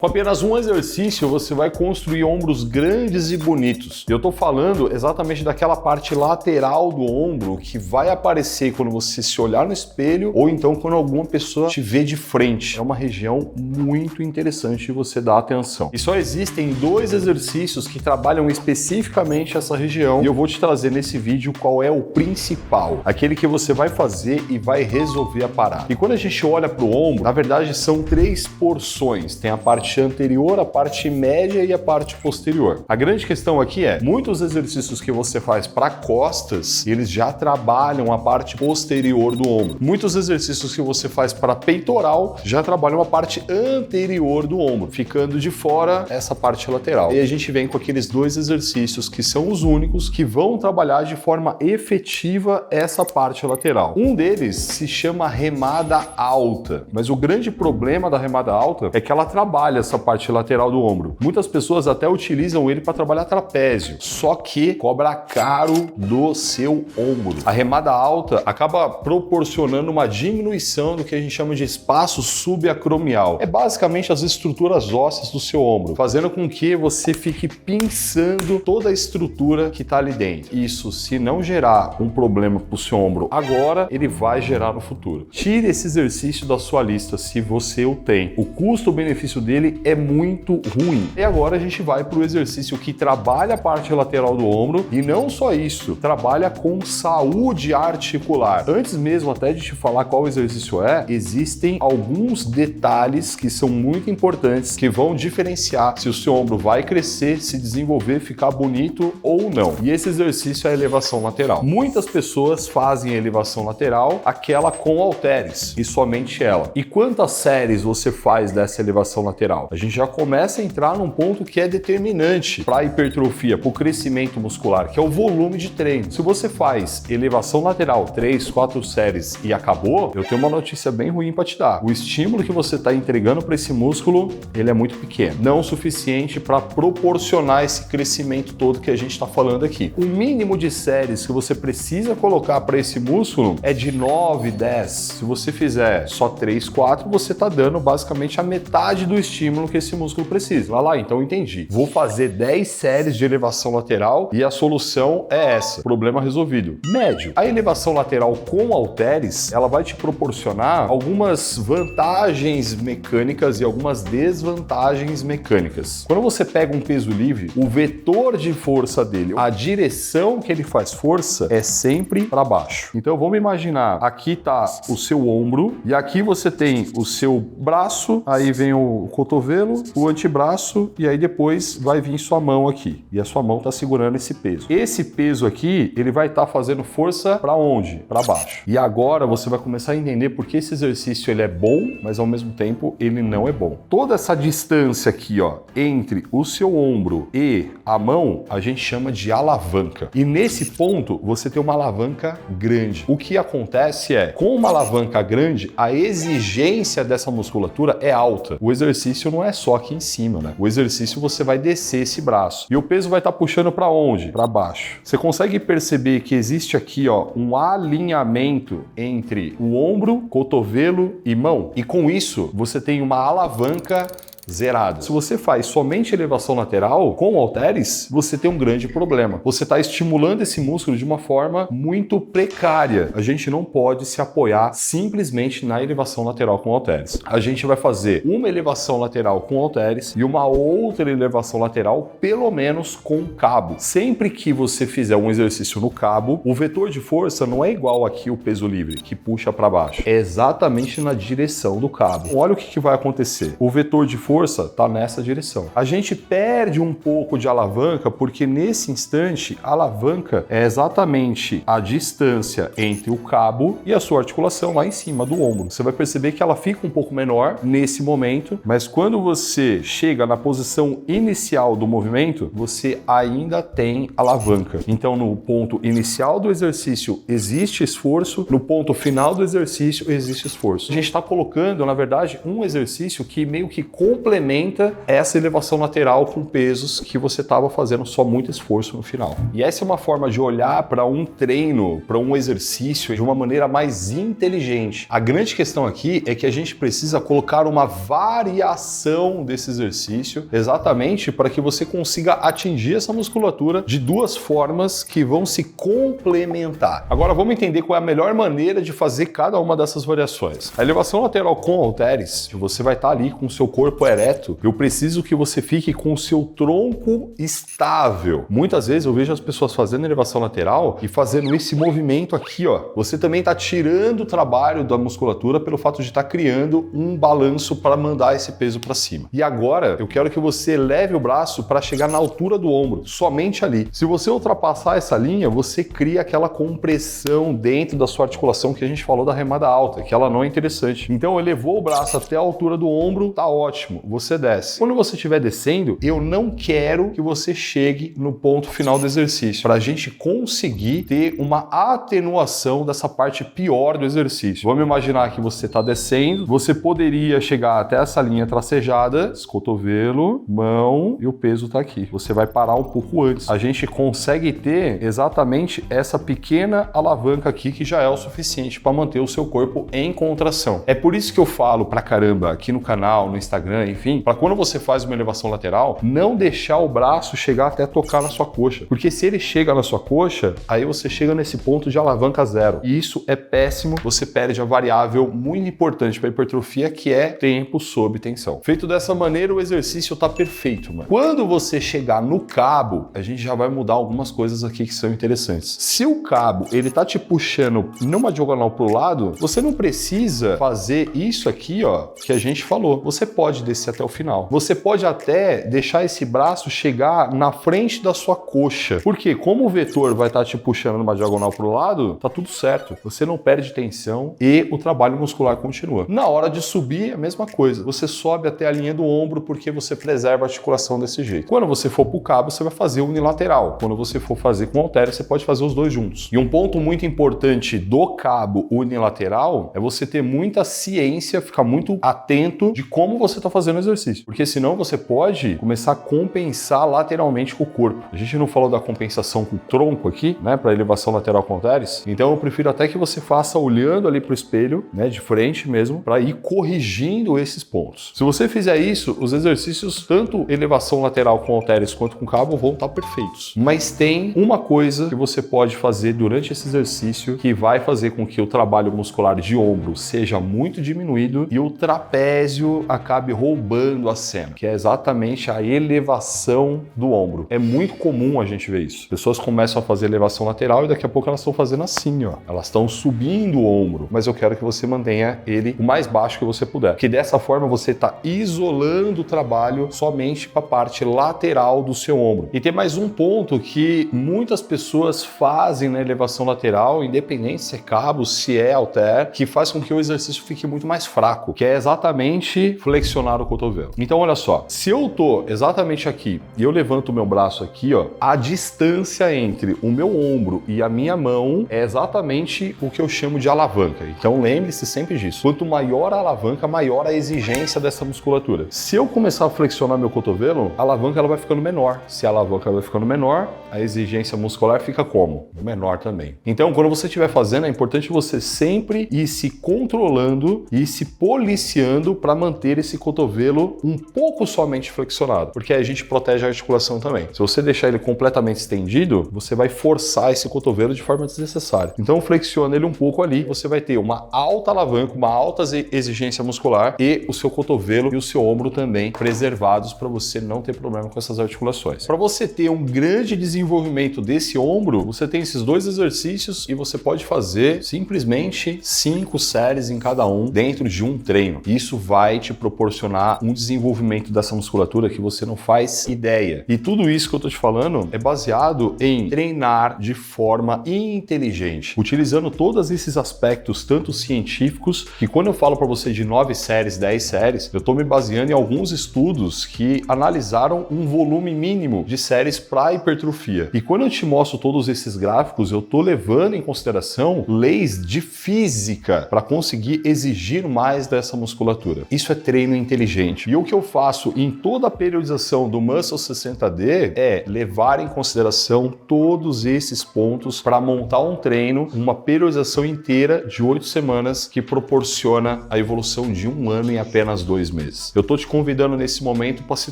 Com apenas um exercício, você vai construir ombros grandes e bonitos. Eu estou falando exatamente daquela parte lateral do ombro que vai aparecer quando você se olhar no espelho ou então quando alguma pessoa te vê de frente. É uma região muito interessante de você dar atenção. E só existem dois exercícios que trabalham especificamente essa região e eu vou te trazer nesse vídeo qual é o principal, aquele que você vai fazer e vai resolver a parada. E quando a gente olha para o ombro, na verdade são três porções. Tem a parte anterior, a parte média e a parte posterior. A grande questão aqui é, muitos exercícios que você faz para costas, eles já trabalham a parte posterior do ombro. Muitos exercícios que você faz para peitoral já trabalham a parte anterior do ombro, ficando de fora essa parte lateral. E a gente vem com aqueles dois exercícios que são os únicos que vão trabalhar de forma efetiva essa parte lateral. Um deles se chama remada alta, mas o grande problema da remada alta é que ela trabalha essa parte lateral do ombro. Muitas pessoas até utilizam ele para trabalhar trapézio, só que cobra caro do seu ombro. A remada alta acaba proporcionando uma diminuição do que a gente chama de espaço subacromial. É basicamente as estruturas ósseas do seu ombro, fazendo com que você fique pinçando toda a estrutura que está ali dentro. Isso, se não gerar um problema para o seu ombro agora, ele vai gerar no futuro. Tire esse exercício da sua lista se você o tem. O custo-benefício dele é muito ruim. E agora a gente vai para o exercício que trabalha a parte lateral do ombro e não só isso, trabalha com saúde articular. Antes mesmo até de te falar qual exercício é, existem alguns detalhes que são muito importantes que vão diferenciar se o seu ombro vai crescer, se desenvolver, ficar bonito ou não. E esse exercício é a elevação lateral. Muitas pessoas fazem a elevação lateral, aquela com halteres, e somente ela. E quantas séries você faz dessa elevação lateral? A gente já começa a entrar num ponto que é determinante para a hipertrofia, para o crescimento muscular, que é o volume de treino. Se você faz elevação lateral 3, 4 séries e acabou, eu tenho uma notícia bem ruim para te dar. O estímulo que você está entregando para esse músculo, ele é muito pequeno, não o suficiente para proporcionar esse crescimento todo que a gente está falando aqui. O mínimo de séries que você precisa colocar para esse músculo é de 9, 10. Se você fizer só 3, 4, você está dando basicamente a metade do estímulo que esse músculo precisa. Vai lá, então entendi. Vou fazer 10 séries de elevação lateral e a solução é essa. Problema resolvido. Médio. A elevação lateral com halteres, ela vai te proporcionar algumas vantagens mecânicas e algumas desvantagens mecânicas. Quando você pega um peso livre, o vetor de força dele, a direção que ele faz força é sempre para baixo. Então vamos imaginar, aqui tá o seu ombro e aqui você tem o seu braço, aí vem o cotovelo, o antebraço e aí depois vai vir sua mão aqui. E a sua mão tá segurando esse peso. Esse peso aqui, ele vai estar fazendo força para onde? Para baixo. E agora você vai começar a entender por que esse exercício ele é bom, mas ao mesmo tempo ele não é bom. Toda essa distância aqui, ó, entre o seu ombro e a mão, a gente chama de alavanca. E nesse ponto, você tem uma alavanca grande. O que acontece é, com uma alavanca grande, a exigência dessa musculatura é alta. O exercício não é só aqui em cima, né? O exercício você vai descer esse braço. E o peso vai estar puxando para onde? Para baixo. Você consegue perceber que existe aqui, ó, um alinhamento entre o ombro, cotovelo e mão? E com isso, você tem uma alavanca zerado. Se você faz somente elevação lateral com halteres, você tem um grande problema. Você está estimulando esse músculo de uma forma muito precária. A gente não pode se apoiar simplesmente na elevação lateral com halteres. A gente vai fazer uma elevação lateral com halteres e uma outra elevação lateral, pelo menos com cabo. Sempre que você fizer um exercício no cabo, o vetor de força não é igual aqui o peso livre, que puxa para baixo. É exatamente na direção do cabo. Olha o que vai acontecer. O vetor de força está nessa direção. A gente perde um pouco de alavanca porque nesse instante a alavanca é exatamente a distância entre o cabo e a sua articulação lá em cima do ombro. Você vai perceber que ela fica um pouco menor nesse momento, mas quando você chega na posição inicial do movimento, você ainda tem alavanca. Então no ponto inicial do exercício existe esforço, no ponto final do exercício existe esforço. A gente está colocando, na verdade, um exercício que meio que complementa complementa essa elevação lateral com pesos que você estava fazendo só muito esforço no final. E essa é uma forma de olhar para um treino, para um exercício de uma maneira mais inteligente. A grande questão aqui é que a gente precisa colocar uma variação desse exercício exatamente para que você consiga atingir essa musculatura de duas formas que vão se complementar. Agora vamos entender qual é a melhor maneira de fazer cada uma dessas variações. A elevação lateral com halteres, você vai estar ali com o seu corpo ereto. Eu preciso que você fique com o seu tronco estável. Muitas vezes eu vejo as pessoas fazendo elevação lateral e fazendo esse movimento aqui, ó. Você também está tirando o trabalho da musculatura pelo fato de estar criando um balanço para mandar esse peso para cima. E agora eu quero que você leve o braço para chegar na altura do ombro, somente ali. Se você ultrapassar essa linha, você cria aquela compressão dentro da sua articulação que a gente falou da remada alta, que ela não é interessante. Então elevou o braço até a altura do ombro, tá ótimo, você desce. Quando você estiver descendo, eu não quero que você chegue no ponto final do exercício, para a gente conseguir ter uma atenuação dessa parte pior do exercício. Vamos imaginar que você está descendo, você poderia chegar até essa linha tracejada, esse cotovelo, mão e o peso está aqui. Você vai parar um pouco antes. A gente consegue ter exatamente essa pequena alavanca aqui que já é o suficiente para manter o seu corpo em contração. É por isso que eu falo pra caramba aqui no canal, no Instagram, enfim, para quando você faz uma elevação lateral, não deixar o braço chegar até tocar na sua coxa. Porque se ele chega na sua coxa, aí você chega nesse ponto de alavanca zero. E isso é péssimo, você perde a variável muito importante para hipertrofia, que é tempo sob tensão. Feito dessa maneira, o exercício tá perfeito, mano. Quando você chegar no cabo, a gente já vai mudar algumas coisas aqui que são interessantes. Se o cabo, ele tá te puxando numa diagonal pro lado, você não precisa fazer isso aqui, ó, que a gente falou. Você pode descer até o final. Você pode até deixar esse braço chegar na frente da sua coxa. Porque como o vetor vai estar te puxando numa diagonal pro lado, tá tudo certo. Você não perde tensão e o trabalho muscular continua. Na hora de subir, é a mesma coisa. Você sobe até a linha do ombro porque você preserva a articulação desse jeito. Quando você for pro cabo, você vai fazer unilateral. Quando você for fazer com halter, você pode fazer os dois juntos. E um ponto muito importante do cabo unilateral é você ter muita ciência, ficar muito atento de como você está fazendo o exercício. Porque senão você pode começar a compensar lateralmente com o corpo. A gente não falou da compensação com o tronco aqui, né, para elevação lateral com halteres. Então eu prefiro até que você faça olhando ali para o espelho, né, de frente mesmo, para ir corrigindo esses pontos. Se você fizer isso, os exercícios, tanto elevação lateral com halteres quanto com cabo, vão estar perfeitos. Mas tem uma coisa que você pode fazer durante esse exercício que vai fazer com que o trabalho muscular de ombro seja muito diminuído e o trapézio acabe roubando a cena, que é exatamente a elevação do ombro. É muito comum a gente ver isso. Pessoas começam a fazer elevação lateral e daqui a pouco elas estão fazendo assim, ó. Elas estão subindo o ombro, mas eu quero que você mantenha ele o mais baixo que você puder, porque dessa forma você está isolando o trabalho somente para a parte lateral do seu ombro. E tem mais um ponto que muitas pessoas fazem na elevação lateral, independente se é cabo, se é halter, que faz com que o exercício fique muito mais fraco, que é exatamente flexionar o cotovelo. Então olha só, se eu tô exatamente aqui e eu levanto o meu braço aqui, ó, a distância entre o meu ombro e a minha mão é exatamente o que eu chamo de alavanca. Então lembre-se sempre disso. Quanto maior a alavanca, maior a exigência dessa musculatura. Se eu começar a flexionar meu cotovelo, a alavanca ela vai ficando menor. Se a alavanca vai ficando menor, a exigência muscular fica como? Menor também. Então, quando você estiver fazendo, é importante você sempre ir se controlando e se policiando para manter esse cotovelo um pouco somente flexionado, porque aí a gente protege a articulação também. Se você deixar ele completamente estendido, você vai forçar esse cotovelo de forma desnecessária. Então, flexiona ele um pouco ali, você vai ter uma alta alavanca, uma alta exigência muscular e o seu cotovelo e o seu ombro também preservados para você não ter problema com essas articulações. Para você ter um grande desenvolvimento desse ombro, você tem esses dois exercícios e você pode fazer simplesmente 5 séries em cada um dentro de um treino. Isso vai te proporcionar um desenvolvimento dessa musculatura que você não faz ideia. E tudo isso que eu tô te falando é baseado em treinar de forma inteligente, utilizando todos esses aspectos, tanto científicos, que quando eu falo para você de 9 séries, 10 séries, eu tô me baseando em alguns estudos que analisaram um volume mínimo de séries para hipertrofia. E quando eu te mostro todos esses gráficos, eu tô levando em consideração leis de física para conseguir exigir mais dessa musculatura. Isso é treino inteligente. inteligente. E o que eu faço em toda a periodização do Muscle 60D é levar em consideração todos esses pontos para montar um treino, uma periodização inteira de 8 semanas que proporciona a evolução de 1 ano em apenas 2 meses. Eu estou te convidando nesse momento para se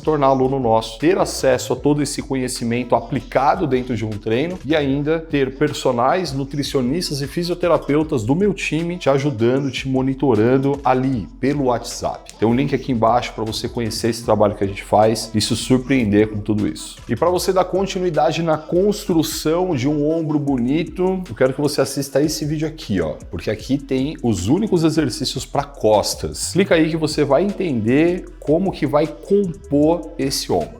tornar aluno nosso, ter acesso a todo esse conhecimento aplicado dentro de um treino e ainda ter personagens, nutricionistas e fisioterapeutas do meu time te ajudando, te monitorando ali pelo WhatsApp. Tem um link aqui embaixo para você conhecer esse trabalho que a gente faz e se surpreender com tudo isso. E para você dar continuidade na construção de um ombro bonito, eu quero que você assista esse vídeo aqui, ó, porque aqui tem os únicos exercícios para costas. Clica aí que você vai entender como que vai compor esse ombro.